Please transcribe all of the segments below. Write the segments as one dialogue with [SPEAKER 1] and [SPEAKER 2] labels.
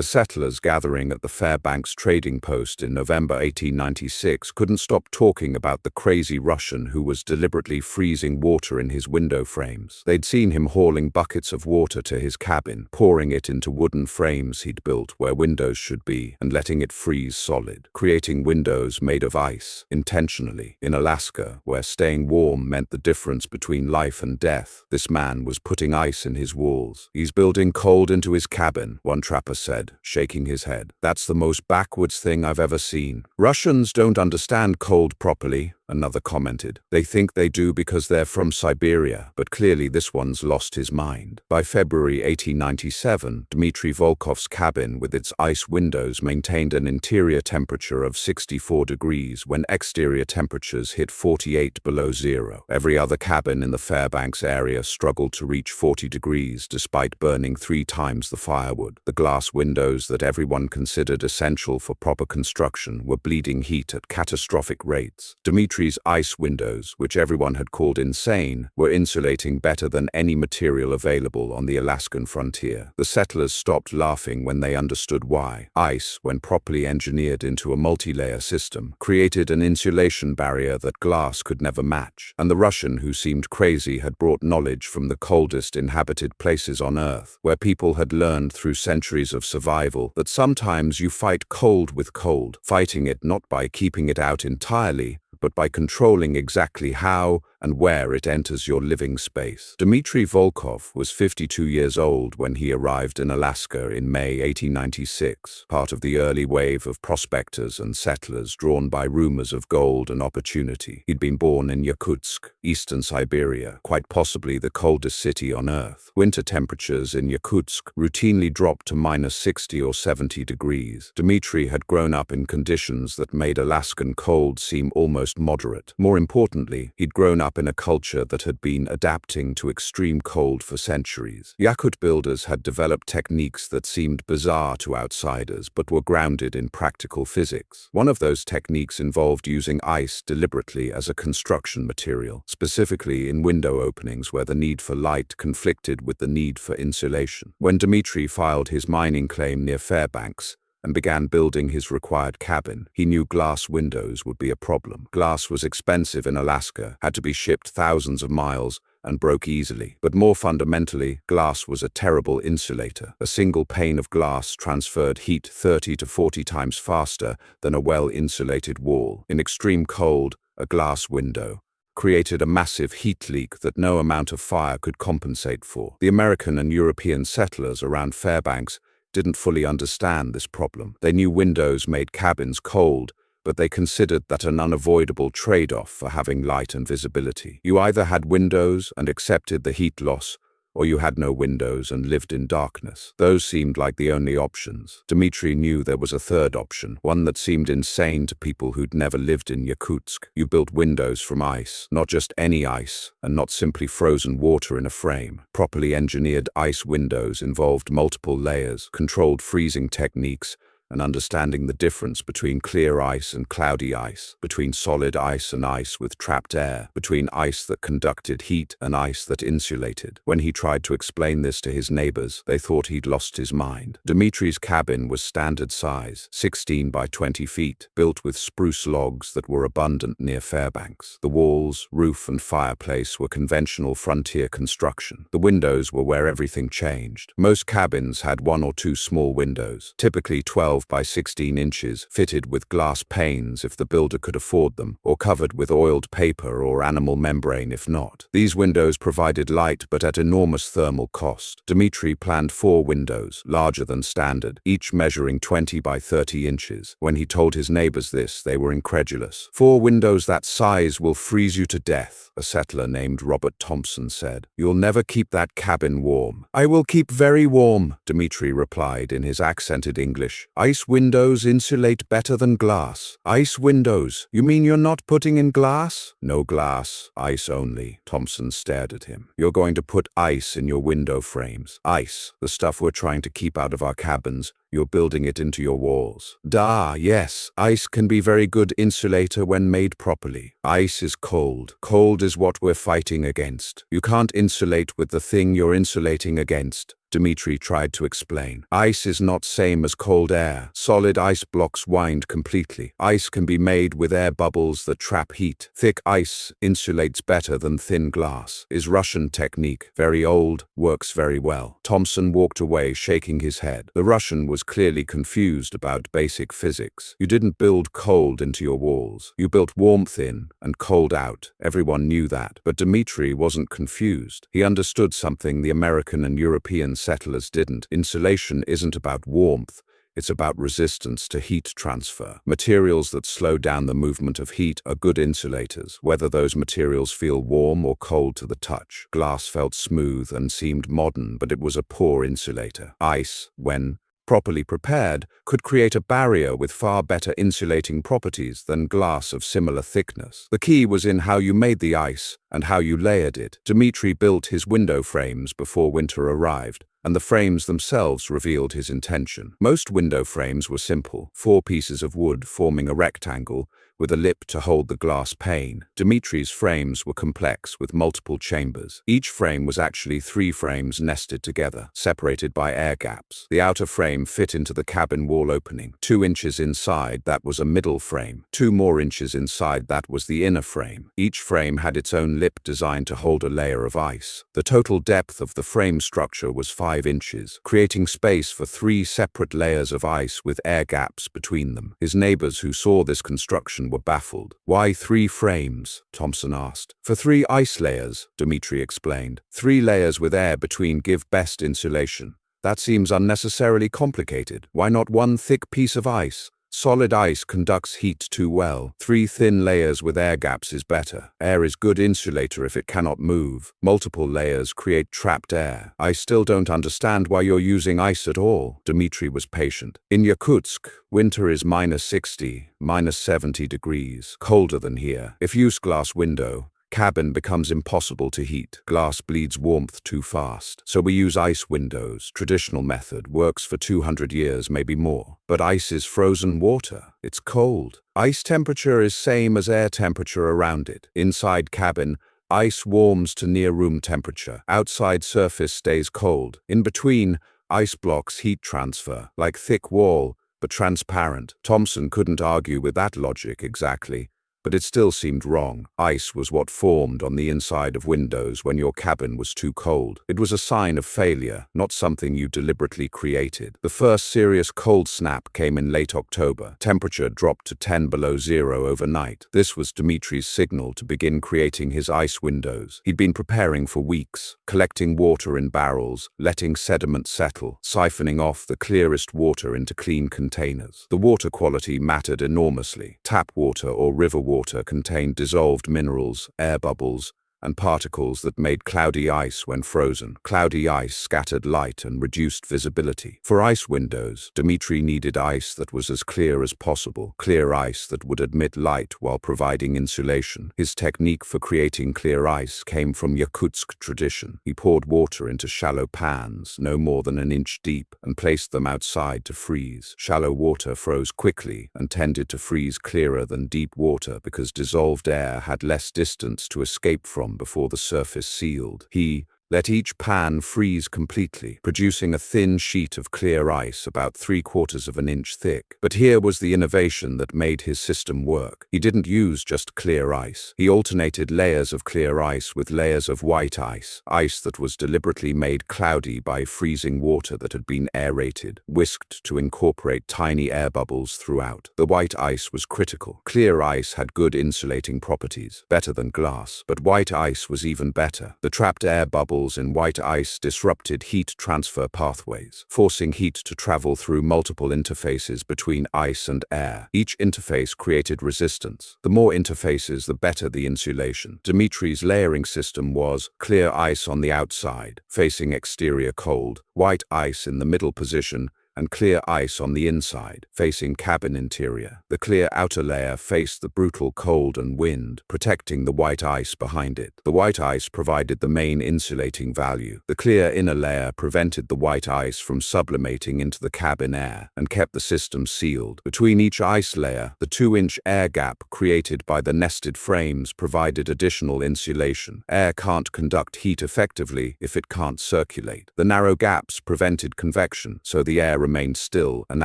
[SPEAKER 1] The settlers gathering at the Fairbanks trading post in November 1896 couldn't stop talking about the crazy Russian who was deliberately freezing water in his window frames. They'd seen him hauling buckets of water to his cabin, pouring it into wooden frames he'd built where windows should be, and letting it freeze solid, creating windows made of ice, intentionally. In Alaska, where staying warm meant the difference between life and death, this man was putting ice in his walls. "He's building cold into his cabin," one trapper said, shaking his head. "That's the most backwards thing I've ever seen." "Russians don't understand cold properly," another commented. "They think they do because they're from Siberia, but clearly this one's lost his mind." By February 1897, Dmitry Volkov's cabin with its ice windows maintained an interior temperature of 64 degrees when exterior temperatures hit 48 below zero. Every other cabin in the Fairbanks area struggled to reach 40 degrees despite burning 3 times the firewood. The glass windows that everyone considered essential for proper construction were bleeding heat at catastrophic rates. Dmitry's ice windows, which everyone had called insane, were insulating better than any material available on the Alaskan frontier. The settlers stopped laughing when they understood why. Ice, when properly engineered into a multi-layer system, created an insulation barrier that glass could never match. And the Russian who seemed crazy had brought knowledge from the coldest inhabited places on Earth, where people had learned through centuries of survival that sometimes you fight cold with cold, fighting it not by keeping it out entirely, but by controlling exactly how and where it enters your living space. Dmitry Volkov was 52 years old when he arrived in Alaska in May 1896, part of the early wave of prospectors and settlers drawn by rumors of gold and opportunity. He'd been born in Yakutsk, eastern Siberia, quite possibly the coldest city on Earth. Winter temperatures in Yakutsk routinely dropped to -60 or 70 degrees. Dmitry had grown up in conditions that made Alaskan cold seem almost moderate. More importantly, he'd grown up in a culture that had been adapting to extreme cold for centuries. Yakut builders had developed techniques that seemed bizarre to outsiders but were grounded in practical physics. One of those techniques involved using ice deliberately as a construction material, specifically in window openings where the need for light conflicted with the need for insulation. When Dmitry filed his mining claim near Fairbanks and began building his required cabin, he knew glass windows would be a problem. Glass was expensive in Alaska, had to be shipped thousands of miles, and broke easily. But more fundamentally, glass was a terrible insulator. A single pane of glass transferred heat 30 to 40 times faster than a well-insulated wall. In extreme cold, a glass window created a massive heat leak that no amount of fire could compensate for. The American and European settlers around Fairbanks didn't fully understand this problem. They knew windows made cabins cold, but they considered that an unavoidable trade-off for having light and visibility. You either had windows and accepted the heat loss, or you had no windows and lived in darkness. Those seemed like the only options. Dmitry knew there was a third option, one that seemed insane to people who'd never lived in Yakutsk. You built windows from ice, not just any ice, and not simply frozen water in a frame. Properly engineered ice windows involved multiple layers, controlled freezing techniques, and understanding the difference between clear ice and cloudy ice, between solid ice and ice with trapped air, between ice that conducted heat and ice that insulated. When he tried to explain this to his neighbors, they thought he'd lost his mind. Dmitry's cabin was standard size, 16 by 20 feet, built with spruce logs that were abundant near Fairbanks. The walls, roof, and fireplace were conventional frontier construction. The windows were where everything changed. Most cabins had 1 or 2 small windows, typically 12 by 16 inches, fitted with glass panes if the builder could afford them, or covered with oiled paper or animal membrane if not. These windows provided light but at enormous thermal cost. Dmitry planned 4 windows, larger than standard, each measuring 20 by 30 inches. When he told his neighbors this, they were incredulous. "4 windows that size will freeze you to death," a settler named Robert Thompson said. "You'll never keep that cabin warm." "I will keep very warm," Dmitry replied in his accented English. "Ice windows insulate better than glass." "Ice windows? You mean you're not putting in glass?" "No glass, ice only." Thompson stared at him. "You're going to put ice in your window frames. Ice, the stuff we're trying to keep out of our cabins, You're building it into your walls. Yes, ice can be very good insulator when made properly. Ice is cold. Cold is what we're fighting against. You can't insulate with the thing you're insulating against, Dmitri tried to explain. Ice is not same as cold air. Solid ice blocks wind completely. Ice can be made with air bubbles that trap heat. Thick ice insulates better than thin glass. Is Russian technique. Very old, works very well. Thompson walked away, shaking his head. The Russian was clearly confused about basic physics. You didn't build cold into your walls. You built warmth in and cold out. Everyone knew that. But Dmitri wasn't confused. He understood something the American and European settlers didn't. Insulation isn't about warmth. It's about resistance to heat transfer. Materials that slow down the movement of heat are good insulators, whether those materials feel warm or cold to the touch. Glass felt smooth and seemed modern, but it was a poor insulator. Ice, when properly prepared, could create a barrier with far better insulating properties than glass of similar thickness. The key was in how you made the ice and how you layered it. Dmitri built his window frames before winter arrived, and the frames themselves revealed his intention. Most window frames were simple, 4 pieces of wood forming a rectangle with a lip to hold the glass pane. Dmitri's frames were complex with multiple chambers. Each frame was actually 3 frames nested together, separated by air gaps. The outer frame fit into the cabin wall opening. 2 inches inside, that was a middle frame. 2 more inches inside, that was the inner frame. Each frame had its own lip designed to hold a layer of ice. The total depth of the frame structure was 5 inches, creating space for 3 separate layers of ice with air gaps between them. His neighbors who saw this construction were baffled. Why 3 frames? Thompson asked. For 3 ice layers, Dmitri explained. 3 layers with air between give best insulation. That seems unnecessarily complicated. Why not 1 thick piece of ice? Solid ice conducts heat too well. 3 thin layers with air gaps is better. Air is good insulator if it cannot move. Multiple layers create trapped air. I still don't understand why you're using ice at all. Dmitri was patient. In Yakutsk, winter is -60, -70 degrees, colder than here. If use glass window, cabin becomes impossible to heat. Glass bleeds warmth too fast. So we use ice windows. Traditional method works for 200 years, maybe more. But ice is frozen water. It's cold. Ice temperature is same as air temperature around it. Inside cabin, ice warms to near room temperature. Outside surface stays cold. In between, ice blocks heat transfer, like thick wall, but transparent. Thompson couldn't argue with that logic exactly, but it still seemed wrong. Ice was what formed on the inside of windows when your cabin was too cold. It was a sign of failure, not something you deliberately created. The first serious cold snap came in late October. Temperature dropped to 10 below zero overnight. This was Dmitri's signal to begin creating his ice windows. He'd been preparing for weeks, collecting water in barrels, letting sediment settle, siphoning off the clearest water into clean containers. The water quality mattered enormously. Tap water or river water contained dissolved minerals, air bubbles, and particles that made cloudy ice when frozen. Cloudy ice scattered light and reduced visibility. For ice windows, Dmitri needed ice that was as clear as possible, clear ice that would admit light while providing insulation. His technique for creating clear ice came from Yakutsk tradition. He poured water into shallow pans, no more than an inch deep, and placed them outside to freeze. Shallow water froze quickly and tended to freeze clearer than deep water because dissolved air had less distance to escape from before the surface sealed. He let each pan freeze completely, producing a thin sheet of clear ice about 3/4 of an inch thick. But here was the innovation that made his system work. He didn't use just clear ice. He alternated layers of clear ice with layers of white ice, ice that was deliberately made cloudy by freezing water that had been aerated, whisked to incorporate tiny air bubbles throughout. The white ice was critical. Clear ice had good insulating properties, better than glass, but white ice was even better. The trapped air bubbles in white ice disrupted heat transfer pathways, forcing heat to travel through multiple interfaces between ice and air. Each interface created resistance. The more interfaces, the better the insulation. Dmitri's layering system was clear ice on the outside, facing exterior cold, white ice in the middle position, and clear ice on the inside, facing cabin interior. The clear outer layer faced the brutal cold and wind, protecting the white ice behind it. The white ice provided the main insulating value. The clear inner layer prevented the white ice from sublimating into the cabin air and kept the system sealed. Between each ice layer, the 2-inch air gap created by the nested frames provided additional insulation. Air can't conduct heat effectively if it can't circulate. The narrow gaps prevented convection, so the air remained still and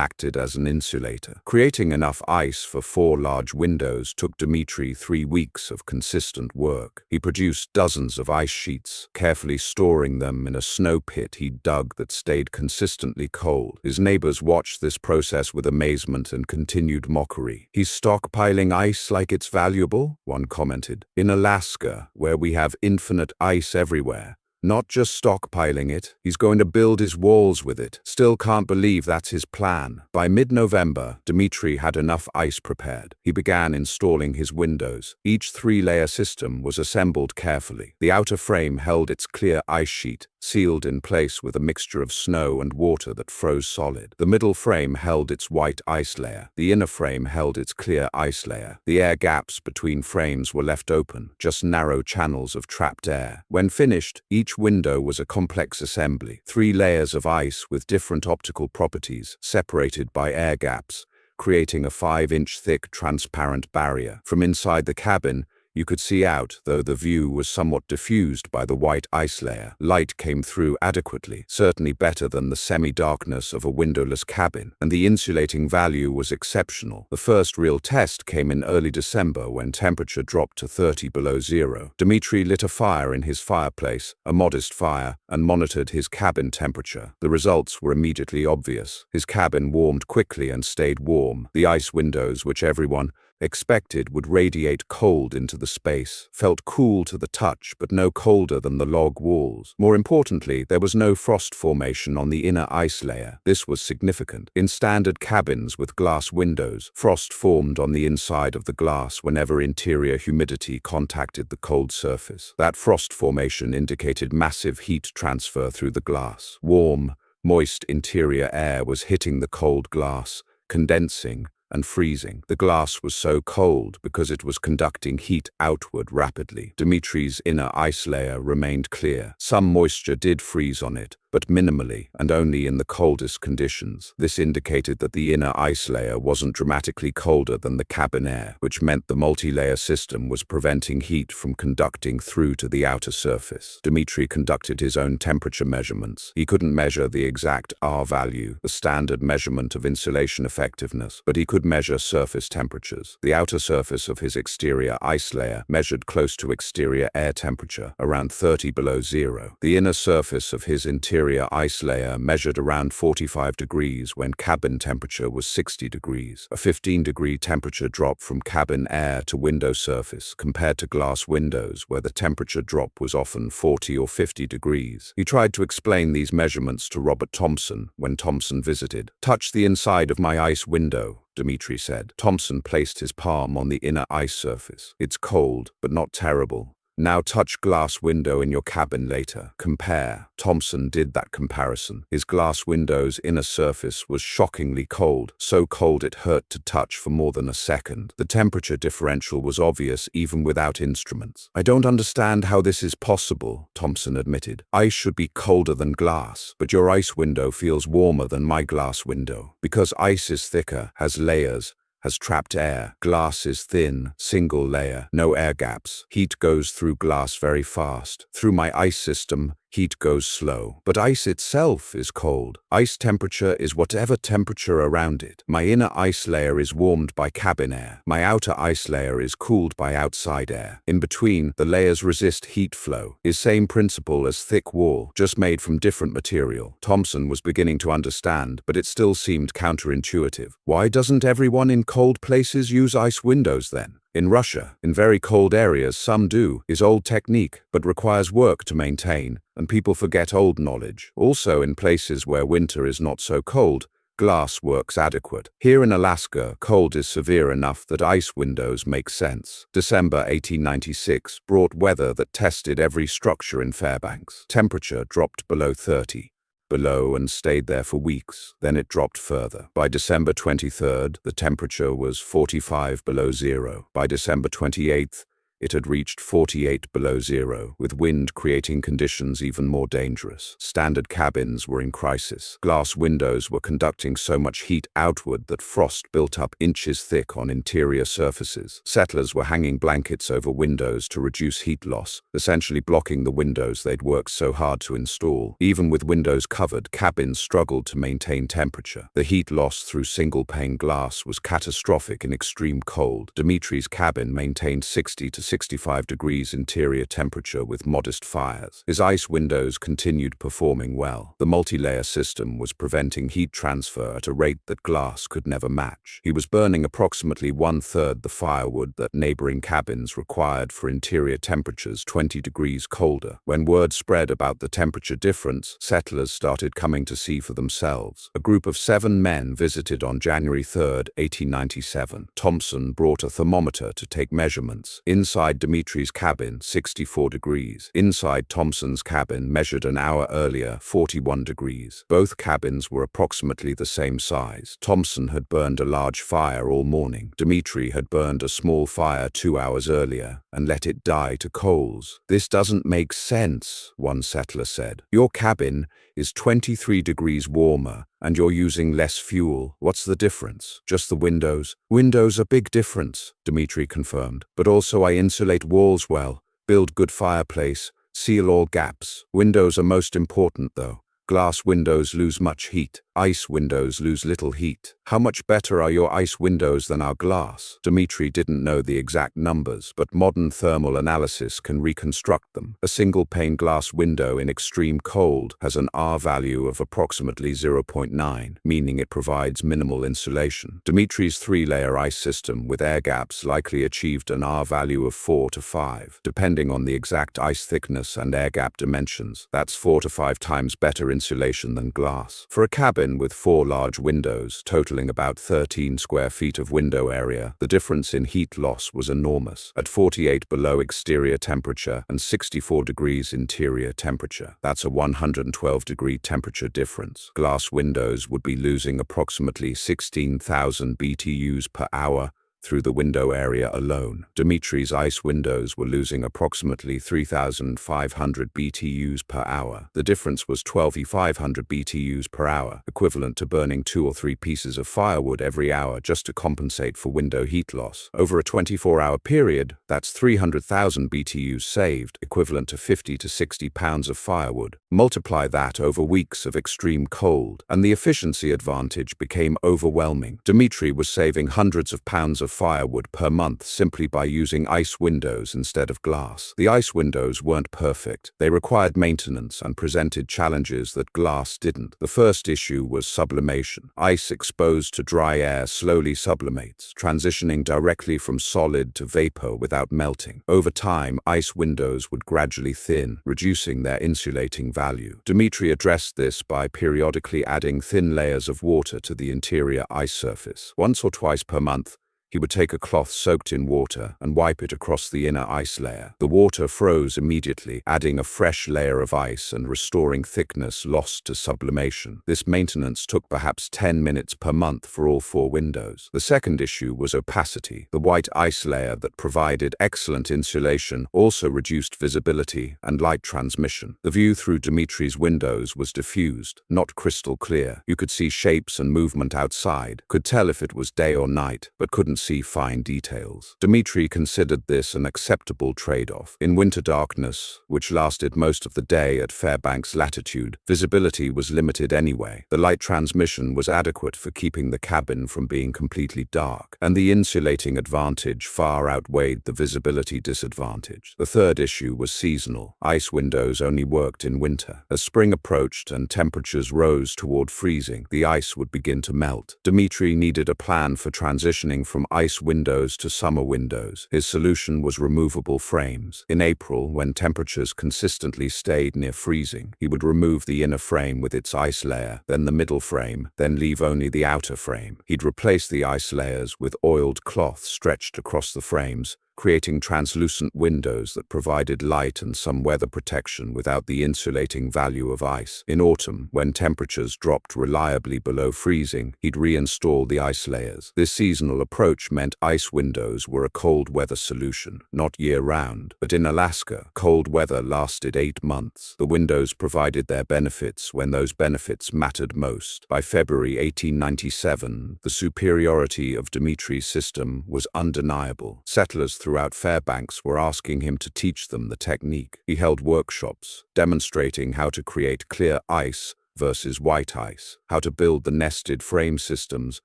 [SPEAKER 1] acted as an insulator. Creating enough ice for 4 large windows took Dmitry 3 weeks of consistent work. He produced dozens of ice sheets, carefully storing them in a snow pit he dug that stayed consistently cold. His neighbors watched this process with amazement and continued mockery. "He's stockpiling ice like it's valuable," one commented. "In Alaska, where we have infinite ice everywhere. Not just stockpiling it, he's going to build his walls with it. Still can't believe that's his plan." By mid-November, Dmitry had enough ice prepared. He began installing his windows. Each 3-layer system was assembled carefully. The outer frame held its clear ice sheet, sealed in place with a mixture of snow and water that froze solid. The middle frame held its white ice layer. The inner frame held its clear ice layer. The air gaps between frames were left open, just narrow channels of trapped air. When finished, each window was a complex assembly, 3 layers of ice with different optical properties, separated by air gaps, creating a 5-inch thick transparent barrier. From inside the cabin, you could see out, though the view was somewhat diffused by the white ice layer. Light came through adequately, certainly better than the semi-darkness of a windowless cabin, and the insulating value was exceptional. The first real test came in early December when temperature dropped to 30 below zero. Dmitry lit a fire in his fireplace, a modest fire, and monitored his cabin temperature. The results were immediately obvious. His cabin warmed quickly and stayed warm. The ice windows, which everyone expected would radiate cold into the space, felt cool to the touch but no colder than the log walls. More importantly, there was no frost formation on the inner ice layer. This was significant. In standard cabins with glass windows, frost formed on the inside of the glass whenever interior humidity contacted the cold surface. That frost formation indicated massive heat transfer through the glass. Warm, moist interior air was hitting the cold glass, condensing and freezing. The glass was so cold because it was conducting heat outward rapidly. Dmitry's inner ice layer remained clear. Some moisture did freeze on it, but minimally and only in the coldest conditions. This indicated that the inner ice layer wasn't dramatically colder than the cabin air, which meant the multi-layer system was preventing heat from conducting through to the outer surface. Dmitry conducted his own temperature measurements. He couldn't measure the exact R value, the standard measurement of insulation effectiveness, but he could measure surface temperatures. The outer surface of his exterior ice layer measured close to exterior air temperature, around 30 below zero. The inner surface of his interior ice layer measured around 45 degrees when cabin temperature was 60 degrees, a 15-degree temperature drop from cabin air to window surface compared to glass windows where the temperature drop was often 40 or 50 degrees. He tried to explain these measurements to Robert Thompson when Thompson visited. "Touch the inside of my ice window," Dmitry said. Thompson placed his palm on the inner ice surface. "It's cold, but not terrible. Now touch glass window in your cabin later. Compare." Thompson did that comparison. His glass window's inner surface was shockingly cold, so cold it hurt to touch for more than a second. The temperature differential was obvious even without instruments. "I don't understand how this is possible," Thompson admitted. "Ice should be colder than glass, but your ice window feels warmer than my glass window. Because ice is thicker, has layers, has trapped air. Glass is thin, single layer, no air gaps. Heat goes through glass very fast. Through my ice system, heat goes slow. But ice itself is cold. Ice temperature is whatever temperature around it. My inner ice layer is warmed by cabin air. My outer ice layer is cooled by outside air. In between, the layers resist heat flow. Is same principle as thick wall, just made from different material." Thompson was beginning to understand, but it still seemed counterintuitive. "Why doesn't everyone in cold places use ice windows then? In Russia, in very cold areas, some do. Is old technique, but requires work to maintain, and people forget old knowledge. Also, in places where winter is not so cold, glass works adequate. Here in Alaska, cold is severe enough that ice windows make sense." December 1896 brought weather that tested every structure in Fairbanks. Temperature dropped below 30. below and stayed there for weeks. Then it dropped further. By December 23rd, the temperature was 45 below zero. By December 28th, it had reached 48 below zero, with wind creating conditions even more dangerous. Standard cabins were in crisis. Glass windows were conducting so much heat outward that frost built up inches thick on interior surfaces. Settlers were hanging blankets over windows to reduce heat loss, essentially blocking the windows they'd worked so hard to install. Even with windows covered, cabins struggled to maintain temperature. The heat loss through single-pane glass was catastrophic in extreme cold. Dimitri's cabin maintained 60 to 65 degrees interior temperature with modest fires. His ice windows continued performing well. The multi-layer system was preventing heat transfer at a rate that glass could never match. He was burning approximately 1/3 the firewood that neighboring cabins required for interior temperatures 20 degrees colder. When word spread about the temperature difference, settlers started coming to see for themselves. A group of 7 men visited on January 3rd, 1897. Thompson brought a thermometer to take measurements. Inside Dimitri's cabin, 64 degrees. Inside Thompson's cabin, measured an hour earlier, 41 degrees. Both cabins were approximately the same size. Thompson had burned a large fire all morning. Dimitri had burned a small fire 2 hours earlier and let it die to coals. "This doesn't make sense," one settler said. "Your cabin is 23 degrees warmer and you're using less fuel. What's the difference?" "Just the windows." "Windows are big difference," Dimitri confirmed. "But also I insulate walls well, build good fireplace, seal all gaps. Windows are most important though. Glass windows lose much heat. Ice windows lose little heat. How much better are your ice windows than our glass?" Dimitri didn't know the exact numbers, but modern thermal analysis can reconstruct them. A single-pane glass window in extreme cold has an R value of approximately 0.9, meaning it provides minimal insulation. Dimitri's 3-layer ice system with air gaps likely achieved an R value of 4 to 5. Depending on the exact ice thickness and air gap dimensions, that's 4 to 5 times better insulation than glass. For a cabin with 4 large windows, totaling about 13 square feet of window area, the difference in heat loss was enormous. At 48 below exterior temperature and 64 degrees interior temperature, that's a 112-degree temperature difference. Glass windows would be losing approximately 16,000 BTUs per hour through the window area alone. Dimitri's ice windows were losing approximately 3,500 BTUs per hour. The difference was 12,500 BTUs per hour, equivalent to burning 2 or 3 pieces of firewood every hour just to compensate for window heat loss. Over a 24-hour period, that's 300,000 BTUs saved, equivalent to 50 to 60 pounds of firewood. Multiply that over weeks of extreme cold, and the efficiency advantage became overwhelming. Dimitri was saving hundreds of pounds of firewood per month simply by using ice windows instead of glass. The ice windows weren't perfect. They required maintenance and presented challenges that glass didn't. The first issue was sublimation. Ice exposed to dry air slowly sublimates, transitioning directly from solid to vapor without melting. Over time, ice windows would gradually thin, reducing their insulating value. Dimitri addressed this by periodically adding thin layers of water to the interior ice surface. Once or twice per month, he would take a cloth soaked in water and wipe it across the inner ice layer. The water froze immediately, adding a fresh layer of ice and restoring thickness lost to sublimation. This maintenance took perhaps 10 minutes per month for all 4 windows. The second issue was opacity. The white ice layer that provided excellent insulation also reduced visibility and light transmission. The view through Dimitri's windows was diffused, not crystal clear. You could see shapes and movement outside, could tell if it was day or night, but couldn't see fine details. Dimitri considered this an acceptable trade-off. In winter darkness, which lasted most of the day at Fairbanks latitude, visibility was limited anyway. The light transmission was adequate for keeping the cabin from being completely dark, and the insulating advantage far outweighed the visibility disadvantage. The third issue was seasonal. Ice windows only worked in winter. As spring approached and temperatures rose toward freezing, the ice would begin to melt. Dimitri needed a plan for transitioning from ice windows to summer windows. His solution was removable frames. In April, when temperatures consistently stayed near freezing, he would remove the inner frame with its ice layer, then the middle frame, then leave only the outer frame. He'd replace the ice layers with oiled cloth stretched across the frames, creating translucent windows that provided light and some weather protection without the insulating value of ice. In autumn, when temperatures dropped reliably below freezing, he'd reinstall the ice layers. This seasonal approach meant ice windows were a cold weather solution, not year-round. But in Alaska, cold weather lasted 8 months. The windows provided their benefits when those benefits mattered most. By February 1897, the superiority of Dimitri's system was undeniable. Settlers throughout Fairbanks were asking him to teach them the technique. He held workshops, demonstrating how to create clear ice versus white ice, how to build the nested frame systems,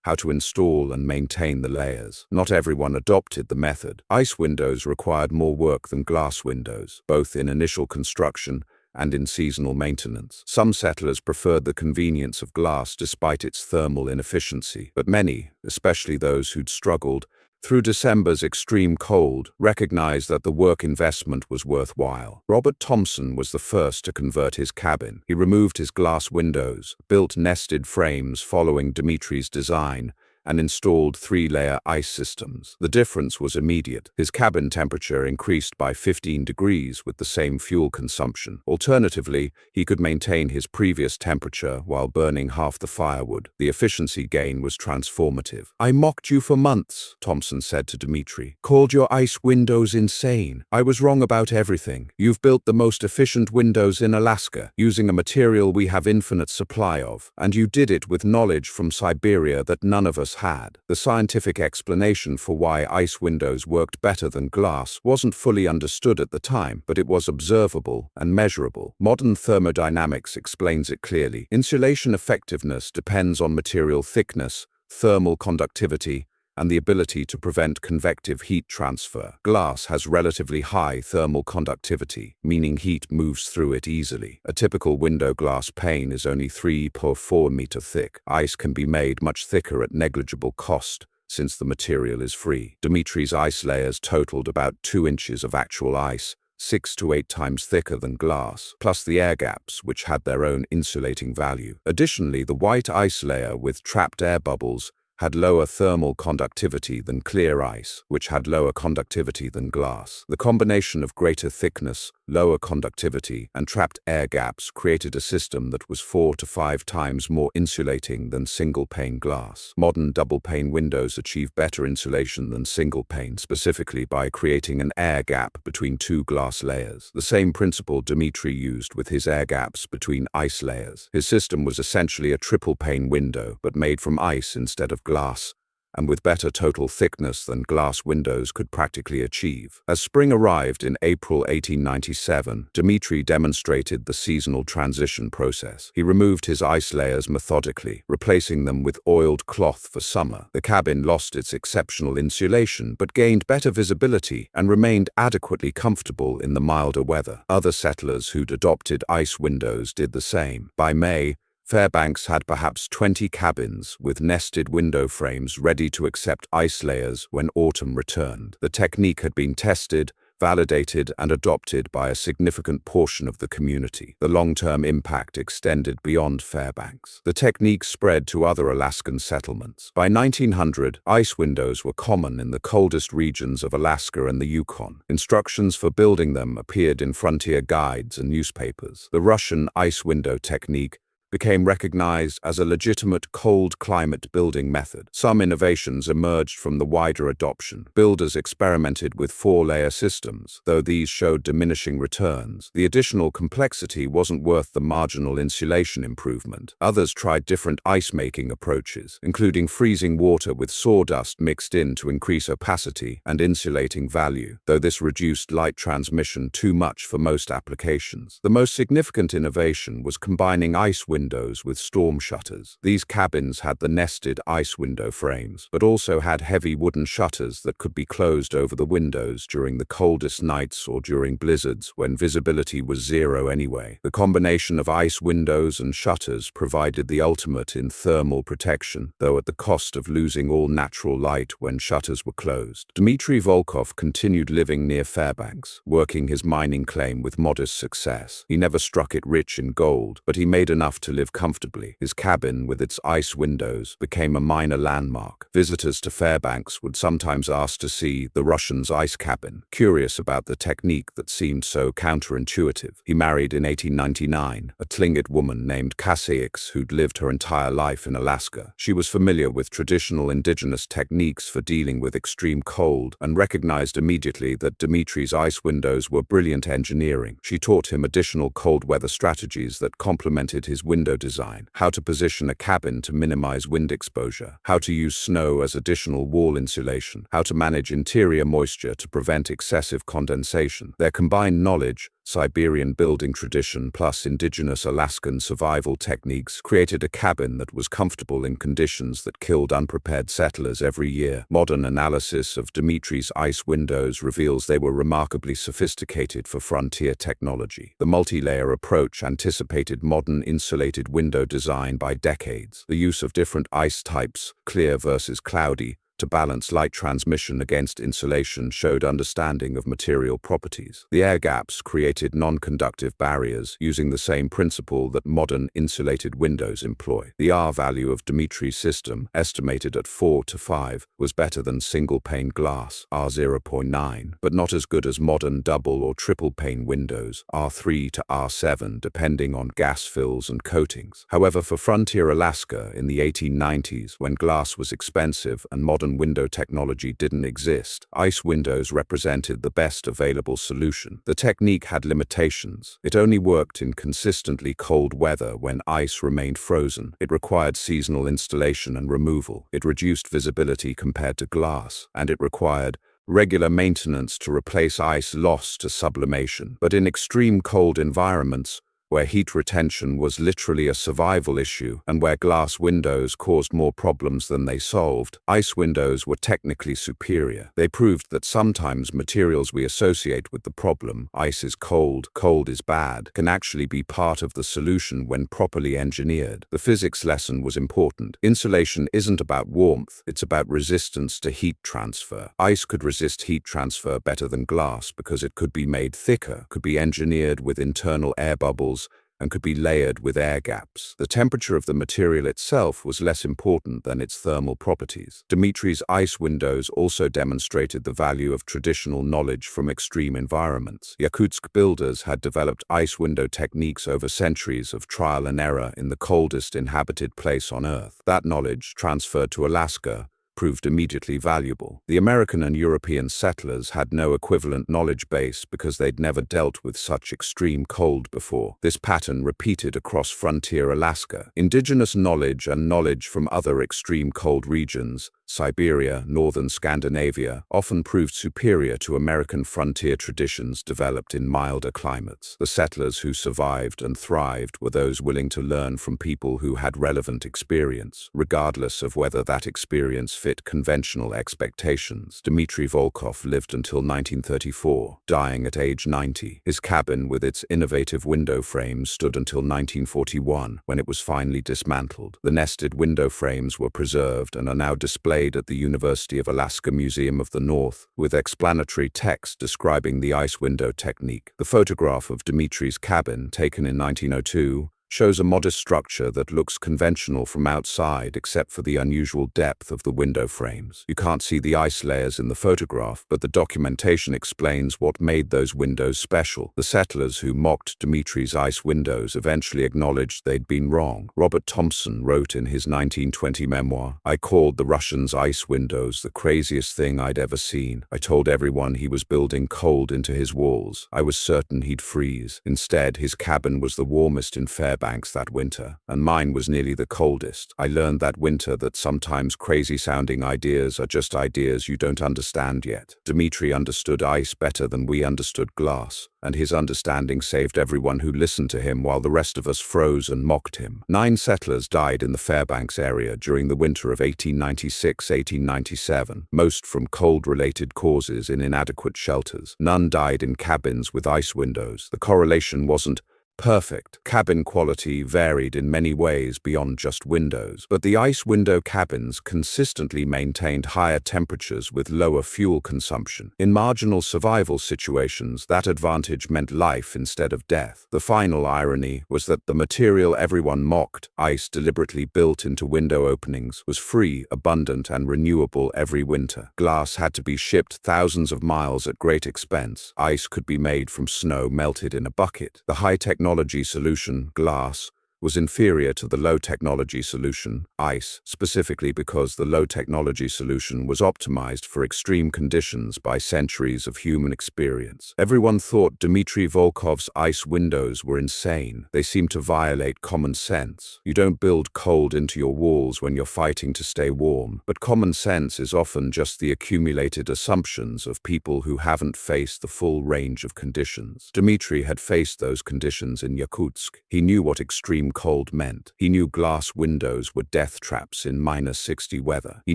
[SPEAKER 1] how to install and maintain the layers. Not everyone adopted the method. Ice windows required more work than glass windows, both in initial construction and in seasonal maintenance. Some settlers preferred the convenience of glass despite its thermal inefficiency, but many, especially those who'd struggled through December's extreme cold, recognized that the work investment was worthwhile. Robert Thompson was the first to convert his cabin. He removed his glass windows, built nested frames following Dimitri's design, and installed 3-layer ice systems. The difference was immediate. His cabin temperature increased by 15 degrees with the same fuel consumption. Alternatively, he could maintain his previous temperature while burning half the firewood. The efficiency gain was transformative. "I mocked you for months," Thompson said to Dimitri. "Called your ice windows insane. I was wrong about everything. You've built the most efficient windows in Alaska, using a material we have infinite supply of. And you did it with knowledge from Siberia that none of us had." The scientific explanation for why ice windows worked better than glass wasn't fully understood at the time, but it was observable and measurable. Modern thermodynamics explains it clearly. Insulation effectiveness depends on material thickness, thermal conductivity, and the ability to prevent convective heat transfer. Glass has relatively high thermal conductivity, meaning heat moves through it easily. A typical window glass pane is only 3 per 4 meter thick. Ice can be made much thicker at negligible cost, since the material is free. Dimitri's ice layers totaled about 2 inches of actual ice, 6 to 8 times thicker than glass, plus the air gaps, which had their own insulating value. Additionally, the white ice layer with trapped air bubbles had lower thermal conductivity than clear ice, which had lower conductivity than glass. The combination of greater thickness, lower conductivity, and trapped air gaps created a system that was 4 to 5 times more insulating than single-pane glass. Modern double-pane windows achieve better insulation than single-pane, specifically by creating an air gap between 2 glass layers. The same principle Dimitri used with his air gaps between ice layers. His system was essentially a triple-pane window, but made from ice instead of glass, and with better total thickness than glass windows could practically achieve. As spring arrived in April 1897, Dimitri demonstrated the seasonal transition process. He removed his ice layers methodically, replacing them with oiled cloth for summer. The cabin lost its exceptional insulation but gained better visibility and remained adequately comfortable in the milder weather. Other settlers who'd adopted ice windows did the same. By May, Fairbanks had perhaps 20 cabins with nested window frames ready to accept ice layers when autumn returned. The technique had been tested, validated, and adopted by a significant portion of the community. The long-term impact extended beyond Fairbanks. The technique spread to other Alaskan settlements. By 1900, ice windows were common in the coldest regions of Alaska and the Yukon. Instructions for building them appeared in frontier guides and newspapers. The Russian ice window technique became recognized as a legitimate cold climate building method. Some innovations emerged from the wider adoption. Builders experimented with 4-layer systems, though these showed diminishing returns. The additional complexity wasn't worth the marginal insulation improvement. Others tried different ice-making approaches, including freezing water with sawdust mixed in to increase opacity and insulating value, though this reduced light transmission too much for most applications. The most significant innovation was combining ice windows with storm shutters. These cabins had the nested ice window frames, but also had heavy wooden shutters that could be closed over the windows during the coldest nights or during blizzards when visibility was 0 anyway. The combination of ice windows and shutters provided the ultimate in thermal protection, though at the cost of losing all natural light when shutters were closed. Dmitri Volkov continued living near Fairbanks, working his mining claim with modest success. He never struck it rich in gold, but he made enough to to live comfortably. His cabin, with its ice windows, became a minor landmark. Visitors to Fairbanks would sometimes ask to see the Russian's ice cabin, curious about the technique that seemed so counterintuitive. He married in 1899 a Tlingit woman named Kaseix who'd lived her entire life in Alaska. She was familiar with traditional indigenous techniques for dealing with extreme cold and recognized immediately that Dmitri's ice windows were brilliant engineering. She taught him additional cold weather strategies that complemented his window design: how to position a cabin to minimize wind exposure, how to use snow as additional wall insulation, how to manage interior moisture to prevent excessive condensation. Their combined knowledge, Siberian building tradition plus indigenous Alaskan survival techniques, created a cabin that was comfortable in conditions that killed unprepared settlers every year. Modern analysis of Dmitri's ice windows reveals they were remarkably sophisticated for frontier technology. The multi-layer approach anticipated modern insulated window design by decades. The use of different ice types, clear versus cloudy, to balance light transmission against insulation showed understanding of material properties. The air gaps created non-conductive barriers using the same principle that modern insulated windows employ. The R value of Dmitri's system, estimated at 4 to 5, was better than single-pane glass, R0.9, but not as good as modern double or triple-pane windows, R3 to R7, depending on gas fills and coatings. However, for frontier Alaska in the 1890s, when glass was expensive and modern window technology didn't exist, ice windows represented the best available solution. The technique had limitations. It only worked in consistently cold weather when ice remained frozen. It required seasonal installation and removal. It reduced visibility compared to glass, and it required regular maintenance to replace ice lost to sublimation. But in extreme cold environments, where heat retention was literally a survival issue and where glass windows caused more problems than they solved, ice windows were technically superior. They proved that sometimes materials we associate with the problem, ice is cold, cold is bad, can actually be part of the solution when properly engineered. The physics lesson was important. Insulation isn't about warmth, it's about resistance to heat transfer. Ice could resist heat transfer better than glass because it could be made thicker, could be engineered with internal air bubbles, and could be layered with air gaps. The temperature of the material itself was less important than its thermal properties. Dmitri's ice windows also demonstrated the value of traditional knowledge from extreme environments. Yakutsk builders had developed ice window techniques over centuries of trial and error in the coldest inhabited place on Earth. That knowledge, transferred to Alaska, proved immediately valuable. The American and European settlers had no equivalent knowledge base because they'd never dealt with such extreme cold before. This pattern repeated across frontier Alaska. Indigenous knowledge and knowledge from other extreme cold regions, Siberia, northern Scandinavia, often proved superior to American frontier traditions developed in milder climates. The settlers who survived and thrived were those willing to learn from people who had relevant experience, regardless of whether that experience fit conventional expectations. Dmitri Volkov lived until 1934, dying at age 90. His cabin with its innovative window frames stood until 1941, when it was finally dismantled. The nested window frames were preserved and are now displayed at the University of Alaska Museum of the North, with explanatory text describing the ice window technique. The photograph of Dmitri's cabin, taken in 1902, shows a modest structure that looks conventional from outside except for the unusual depth of the window frames. You can't see the ice layers in the photograph, but the documentation explains what made those windows special. The settlers who mocked Dmitri's ice windows eventually acknowledged they'd been wrong. Robert Thompson wrote in his 1920 memoir, "I called the Russians' ice windows the craziest thing I'd ever seen. I told everyone he was building cold into his walls. I was certain he'd freeze. Instead, his cabin was the warmest in Fairbanks that winter, and mine was nearly the coldest. I learned that winter that sometimes crazy-sounding ideas are just ideas you don't understand yet." Dmitri understood ice better than we understood glass, and his understanding saved everyone who listened to him while the rest of us froze and mocked him. 9 settlers died in the Fairbanks area during the winter of 1896-1897, most from cold-related causes in inadequate shelters. None died in cabins with ice windows. The correlation wasn't perfect. Cabin quality varied in many ways beyond just windows, but the ice window cabins consistently maintained higher temperatures with lower fuel consumption. In marginal survival situations, that advantage meant life instead of death. The final irony was that the material everyone mocked, ice deliberately built into window openings, was free, abundant, and renewable every winter. Glass had to be shipped thousands of miles at great expense. Ice could be made from snow melted in a bucket. The high-technology solution, glass, was inferior to the low-technology solution, ice, specifically because the low-technology solution was optimized for extreme conditions by centuries of human experience. Everyone thought Dmitry Volkov's ice windows were insane. They seemed to violate common sense. You don't build cold into your walls when you're fighting to stay warm, but common sense is often just the accumulated assumptions of people who haven't faced the full range of conditions. Dmitry had faced those conditions in Yakutsk. He knew what extreme cold meant. He knew glass windows were death traps in -60 weather. He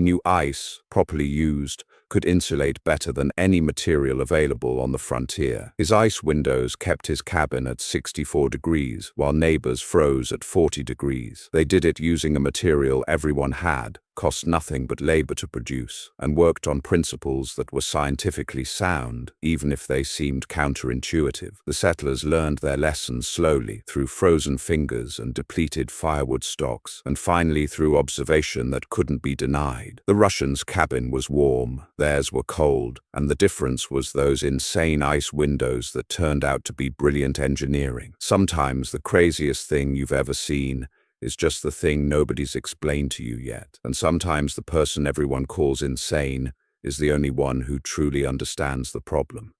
[SPEAKER 1] knew ice, properly used, could insulate better than any material available on the frontier. His ice windows kept his cabin at 64 degrees, while neighbors froze at 40 degrees. They did it using a material everyone had, cost nothing but labor to produce, and worked on principles that were scientifically sound, even if they seemed counterintuitive. The settlers learned their lessons slowly, through frozen fingers and depleted firewood stocks, and finally through observation that couldn't be denied. The Russians' cabin was warm, theirs were cold, and the difference was those insane ice windows that turned out to be brilliant engineering. Sometimes the craziest thing you've ever seen is just the thing nobody's explained to you yet. And sometimes the person everyone calls insane is the only one who truly understands the problem.